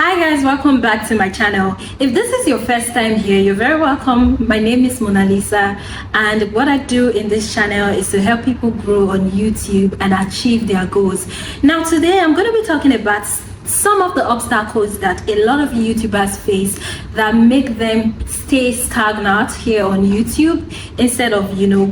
Hi guys, welcome back to my channel. If this is your first time here, you're very welcome. My name is Mona Lisa, and what I do in this channel is to help people grow on YouTube and achieve their goals. Now today I'm going to be talking about some of the obstacles that a lot of YouTubers face that make them stay stagnant here on YouTube instead of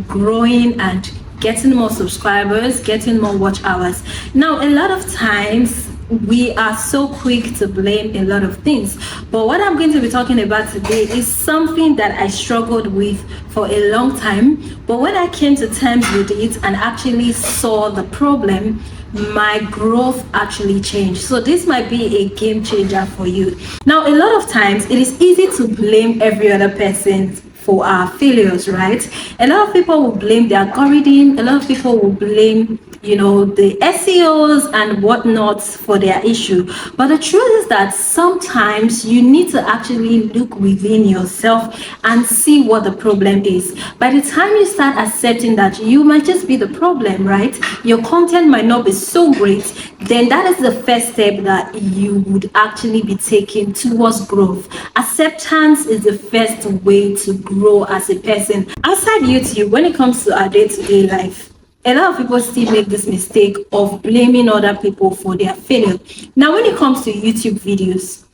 growing and getting more subscribers, getting more watch hours. Now a lot of times we are so quick to blame a lot of things, but what I'm going to be talking about today is something that I struggled with for a long time, but when I came to terms with it and actually saw the problem, my growth actually changed. So this might be a game changer for you. Now a lot of times it is easy to blame every other person for our failures, right? A lot of people will blame the algorithm, a lot of people will blame the SEOs and whatnot for their issue. But the truth is that sometimes you need to actually look within yourself and see what the problem is. By the time you start accepting that you might just be the problem, right? Your content might not be so great, then that is the first step that you would actually be taking towards growth. Acceptance is the first way to grow as a person. Outside YouTube, when it comes to our day-to-day life, a lot of people still make this mistake of blaming other people for their failure. Now, when it comes to YouTube videos,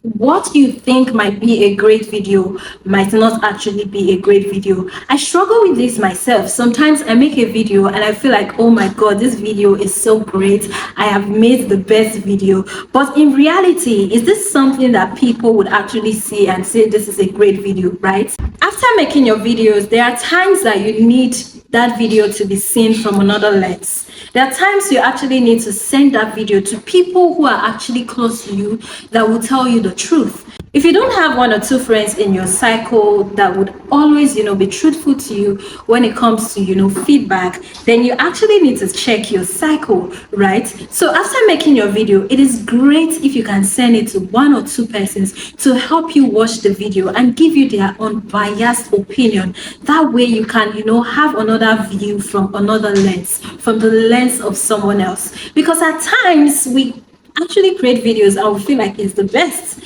what you think might be a great video might not actually be a great video. I struggle with this myself. Sometimes I make a video and I feel like, oh my god, this video is so great, I have made the best video. But in reality, is this something that people would actually see and say this is a great video, right? After making your videos, there are times that you need that video to be seen from another lens. There are times you actually need to send that video to people who are actually close to you that will tell you the truth. If you don't have one or two friends in your cycle that would always be truthful to you when it comes to feedback, then you actually need to check your cycle, right? So after making your video, it is great if you can send it to one or two persons to help you watch the video and give you their unbiased opinion. That way you can have another view from another lens, from the lens of someone else. Because at times we actually create videos and we feel like it's the best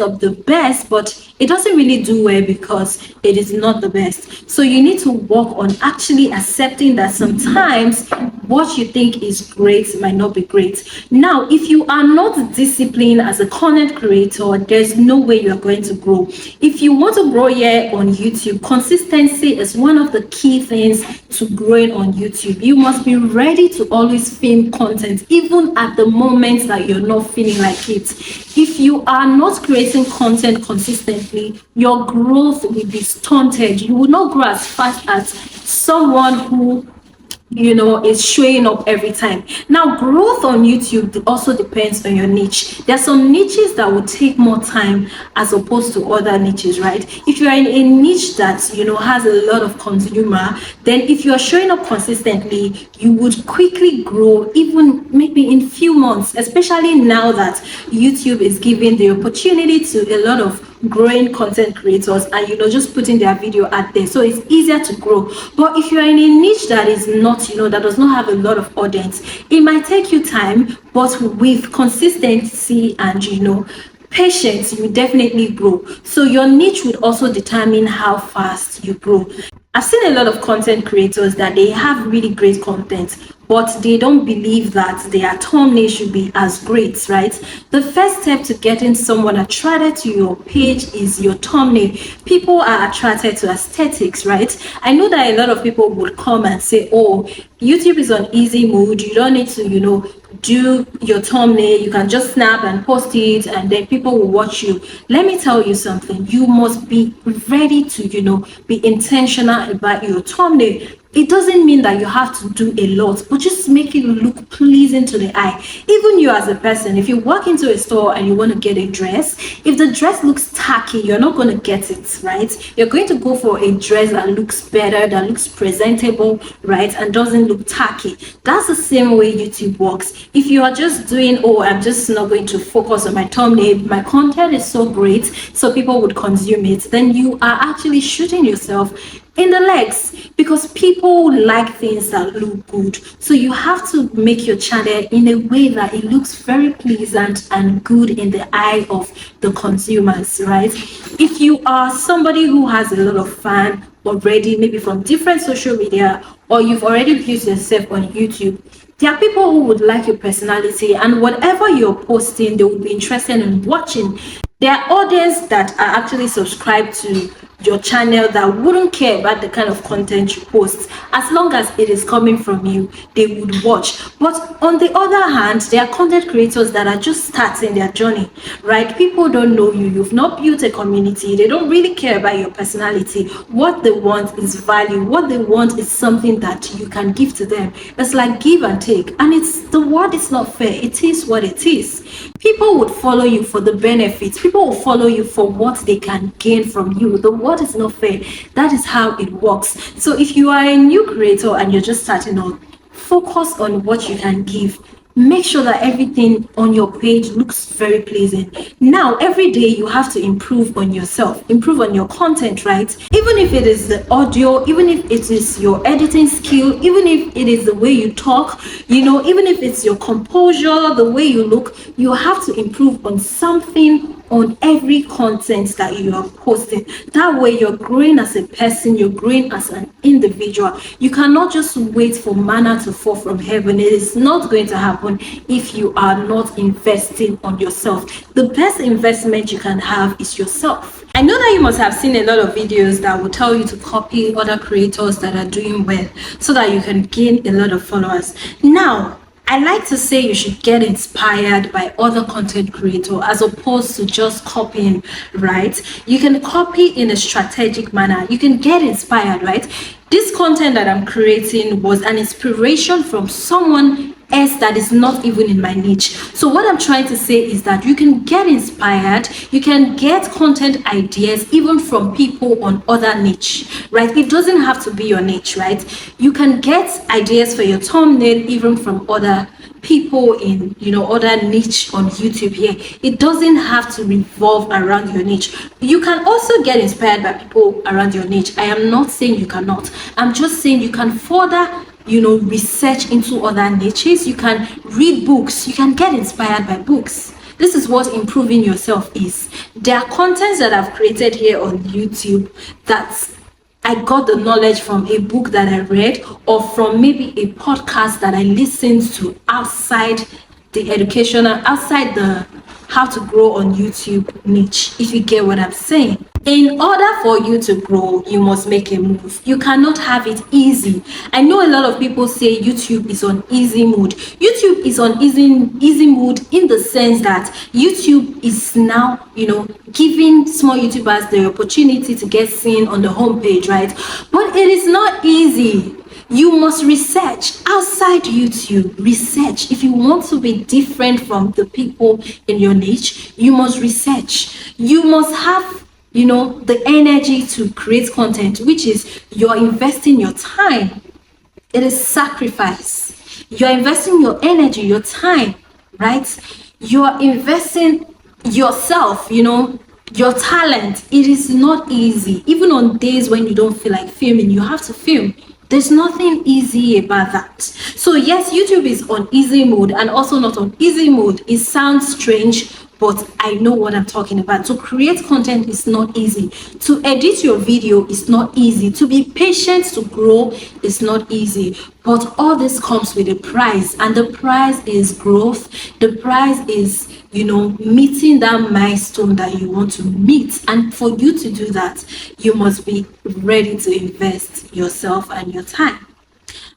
of the best, but it doesn't really do well because it is not the best. So you need to work on actually accepting that sometimes what you think is great might not be great. Now, if you are not disciplined as a content creator, there's no way you are going to grow. If you want to grow here on YouTube, consistency is one of the key things to growing on YouTube. You must be ready to always film content, even at the moment that you're not feeling like it. If you are not creating content consistently, your growth will be stunted. You will not grow as fast as someone who is showing up every time. Now, growth on YouTube also depends on your niche. There are some niches that will take more time as opposed to other niches, right? If you are in a niche that has a lot of consumer, then if you are showing up consistently, you would quickly grow, even maybe in few months, especially now that YouTube is giving the opportunity to a lot of growing content creators and just putting their video out there, so it's easier to grow. But if you are in a niche that is not that does not have a lot of audience, it might take you time, but with consistency and patience, you will definitely grow. So your niche would also determine how fast you grow. I've seen a lot of content creators that they have really great content, but they don't believe that their thumbnail should be as great, right? The first step to getting someone attracted to your page is your thumbnail. People are attracted to aesthetics, right? I know that a lot of people would come and say, oh, YouTube is on easy mode, you don't need to do your thumbnail, you can just snap and post it and then people will watch you. Let me tell you something, you must be ready to be intentional about your thumbnail. It doesn't mean that you have to do a lot, but just make it look pleasing to the eye. Even you as a person, if you walk into a store and you want to get a dress, if the dress looks tacky, you're not going to get it, right? You're going to go for a dress that looks better, that looks presentable, right, and doesn't look tacky. That's the same way YouTube works. If you are just doing, oh, I'm just not going to focus on my thumbnail, my content is so great so people would consume it, then you are actually shooting yourself in the legs, because people like things that look good. So you have to make your channel in a way that it looks very pleasant and good in the eye of the consumers, right? If you are somebody who has a lot of fan already, maybe from different social media, or you've already built yourself on YouTube, there are people who would like your personality, and whatever you're posting, they would be interested in watching. There are audience that are actually subscribed to your channel that wouldn't care about the kind of content you post. As long as it is coming from you, they would watch. But on the other hand, there are content creators that are just starting their journey, right? People don't know you, you've not built a community, they don't really care about your personality. What they want is value. What they want is something that you can give to them. It's like give and take, and it's the word is not fair. It is what it is. People would follow you for the benefits. People will follow you for what they can gain from you. The word is not fair. That is how it works. So if you are a new creator and you're just starting out, focus on what you can give. Make sure that everything on your page looks very pleasing. Now, every day you have to improve on yourself, improve on your content, right? Even if it is the audio, even if it is your editing skill, even if it is the way you talk, even if it's your composure, the way you look, you have to improve on something on every content that you are posting. That way you're growing as a person, you're growing as an individual. You cannot just wait for manna to fall from heaven. It is not going to happen if you are not investing on yourself. The best investment you can have is yourself. I know that you must have seen a lot of videos that will tell you to copy other creators that are doing well so that you can gain a lot of followers. Now, I like to say you should get inspired by other content creators as opposed to just copying, right? You can copy in a strategic manner. You can get inspired, right? This content that I'm creating was an inspiration from someone else that is not even in my niche. So what I'm trying to say is that you can get inspired, you can get content ideas even from people on other niche, right? It doesn't have to be your niche, right? You can get ideas for your thumbnail even from other people in other niche on YouTube here. It doesn't have to revolve around your niche. You can also get inspired by people around your niche. I am not saying you cannot. I'm just saying you can further research into other niches. You can read books. You can get inspired by books. This is what improving yourself is. There are contents that I've created here on YouTube that I got the knowledge from a book that I read, or from maybe a podcast that I listened to outside the educational, outside the how to grow on YouTube niche, if you get what I'm saying. In order for you to grow, you must make a move. You cannot have it easy. I know a lot of people say YouTube is on easy mode. YouTube is on easy mode in the sense that YouTube is now, giving small YouTubers the opportunity to get seen on the homepage, right? But it is not easy. You must research outside YouTube. Research. If you want to be different from the people in your niche, you must research. You must have the energy to create content, which is you're investing your time. It is sacrifice. You're investing your energy, your time, right? You're investing yourself, your talent. It is not easy. Even on days when you don't feel like filming, you have to film. There's nothing easy about that. So yes, YouTube is on easy mode and also not on easy mode. It sounds strange, but I know what I'm talking about. To create content is not easy. To edit your video is not easy. To be patient to grow is not easy. But all this comes with a price, and the price is growth. The price is, meeting that milestone that you want to meet. And for you to do that, you must be ready to invest yourself and your time.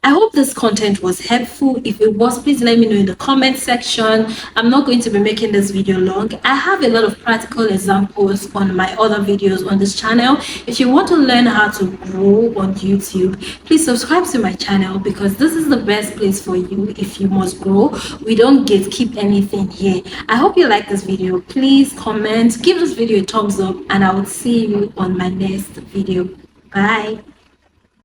I hope this content was helpful. If it was, please let me know in the comment section. I'm not going to be making this video long. I have a lot of practical examples on my other videos on this channel. If you want to learn how to grow on YouTube, please subscribe to my channel, because this is the best place for you if you must grow. We don't gatekeep anything here. I hope you like this video. Please comment, give this video a thumbs up, and I will see you on my next video. Bye.